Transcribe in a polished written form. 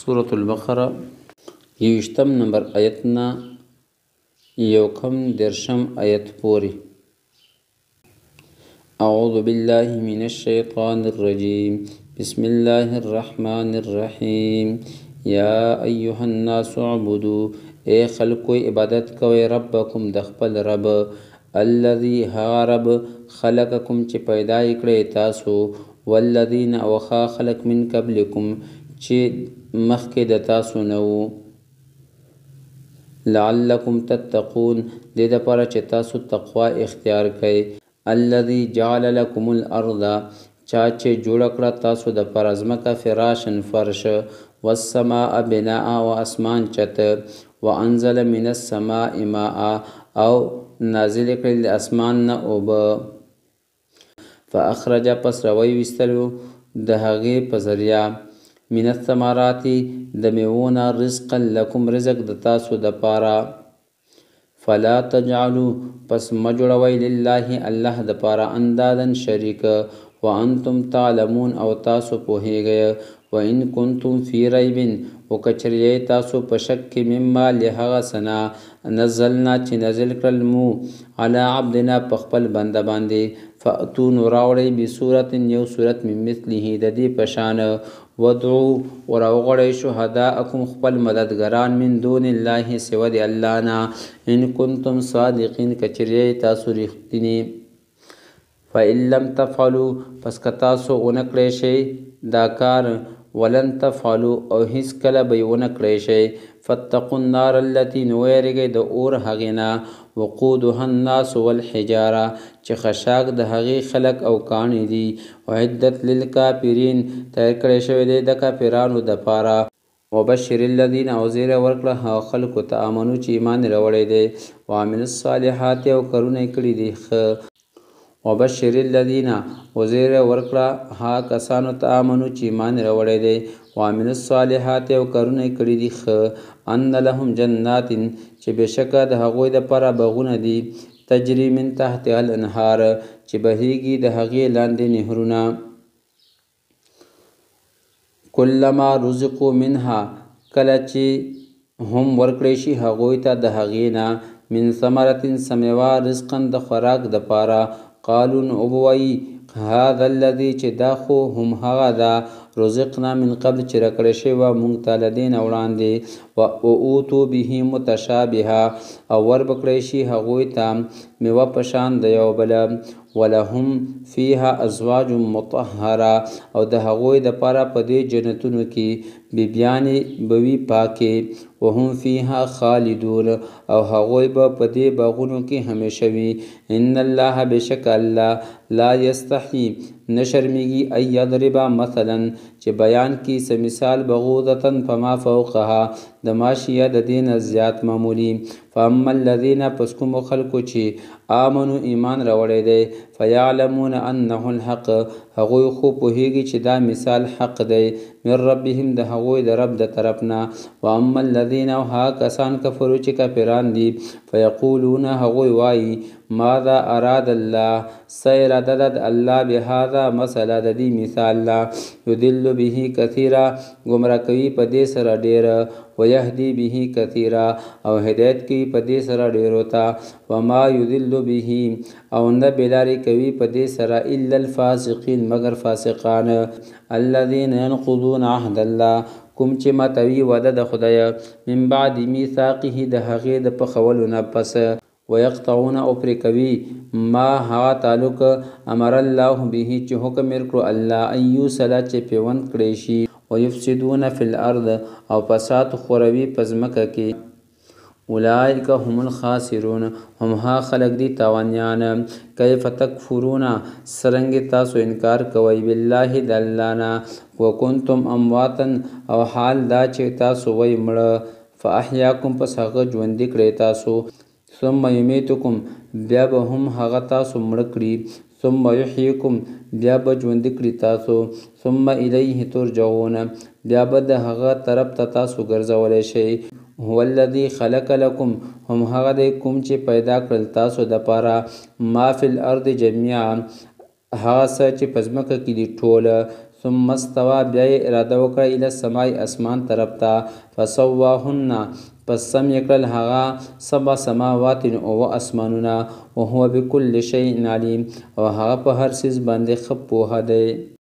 سورة البقرة 20 نمبر آیتنا یوکم درشم آیت پوری. اعوذ باللہ من الشیطان الرجیم بسم اللہ الرحمن الرحیم. یا ایها الناس اعبدوا اے خلقو عبادت کوئے ربکم دخپل رب الذي ها رب خلقکم چی پیدا اکڑے تاسو والذین اوخا خلق من قبلکم چی مخی د تاسو نو لعلکم تتقون دې دپاره چې تاسو تقوا اختیار کړئ. الذي جعل لكم الارض چا چې جوړ کړه تاسو د پر ځمکه فراشن فرش والسماء بناء و اسمان چت وانزل من السماء ماء او نازل کړل د اسمان نه اوبه فاخرج پس روي وستلو د هغې په ذریعه من الثمرات د میوونه رزقا لکم رزق د تاسو د پاره فلا تجعلوا پس مجړوي لله الله د پاره اندادن شریک وانتم تعلمون او تاسو پوهیږئ. وان کنتم فی ریب وکچریه تاسو په شک کې مما لهغه سنا نزلنا چې نزل کړل مو علی عبدنا په خپل بنده باندې فاتو راوړئ بصورت یو صورت من مثله د دې پشان ودعو وراوغړئ شهداءکم خپل مددګران من دون الله سوا د الله نه ان کنتم صادقین کچریه تاسو رښتینی. فإن لم تفعلوا پس که تاسو ونکړئ شئ دا کار ولن تفعلوا او هیڅ کله به ونکړئ شئ فاتقوا النار التي نویریږئ د اور هغې نه وقودها الناس والحجاره چې خشاک د هغې خلق او کاڼي دي اعدت للکافرین تیار کړی شوی دی د کافرانو دپاره. وبشر الذین او زیره ورکړه هغه خلکو ته آمنو چې ایمان راوړی دی وعملوا الصالحات او کارونه یې کړي دي ښه. وبشر الذین وزیر ورکړه ها کسانو ته آمنو چې ایمان راوړی دی وعملوا الصالحات او کارونه کړي دي ښه ان لهم جنات چې بشکه د هغوی دپاره باغونه دي تجري من تحتها الانهار چې بهیږي د هغې لاندې نهرونه کلما رزقوا منها کله چې هم ورکړی شي هغوی ته د هغې نه من ثمرة سمیوه رزقا د خوراک دپاره قالو نو وبوایي هذا الذي چې دا خو هم هغه ده رزقنا من قبل چې راکړی شوی وه موږ ته له دې نه وړاندې واوتو به متشابهه او وربکړی شي هغوی ته میوه په شان د یو بله ولهم فیها ازواج مطهره او د هغوی دپاره په دې جنتونو کې بیبیانې به وي پاکې وهم فیها خالدون او هغوی به په دې باغونو کې همیشه وي. ان الله بشک الله لا یستحی نشرمیږي ای یضرب مثلا چې بیان کی څه مثال بغوضة فما فوقها د ماشیه د دین زیات معمولی. فاما الذین پس کوم خلکو چې آمنو ایمان راوړی دی فیعلمون انه الحق هغوی خو پوهیږي چې دا مثال حق دی من ربهم د هغوی د رب د طرف نه. واما الذین او ها کسان کفرو چې کافران دي فیقولون هغوی وایي ماذا اراد الله څه اراده ده د الله بهذا مسله د دې مثال لا یضل به کثیرا ګمراه کوي په دې سره ډیره ویهدي به کثیرا او هدایت کوي په دې سره ډیرو ته وما یضل به او نه بلارې کوي په دې سره الا الفاسقین مگر فاسقان الذين ينقضون عهد الله کوم چې ماتوي وعده د خدای من بعد میثاقه د هغې د پخولو نه پس ويقطعون او پرې کوي ما هغه تعلق امر الله به چې حکم ورکړو الله ان یوصل چې پیوند کړی شي ويفسدون فی الارض او فساد خوروي په ځمکه کې اولئک هم الخاسرون هم ها خلق دي تاوانیان. کیف تکفرون سرنګ تاسو انکار کوئ بالله د الله نه وکنتم امواتا او حال دا چې تاسو وی مړه فاحیاکم پس هغه ژوندي کړی تاسو ثم یمیتکم بیا به هم هغه تاسو مړه کړي ثم یحییکم بیا به ژوندي کړي تاسو ثم الیه ترجعون بیا به د هغه طرف ته تاسو ګرځولی شئ. هو الذي خلق لكم هم هغه دی کوم چې پیدا کړل تاسو دپاره ما فی الارض جمیعا هغه څه چې په ځمکه کې دي ټوله ثم استوى بیا یې اراده وکړه الی السماء اسمان طرف ته فسواهن پس سم یې کړل هغه 7 سماوات 9 اسمانونه وهو بكل شیء علیم او هغه په هر څیز باندې ښه پوهه دی.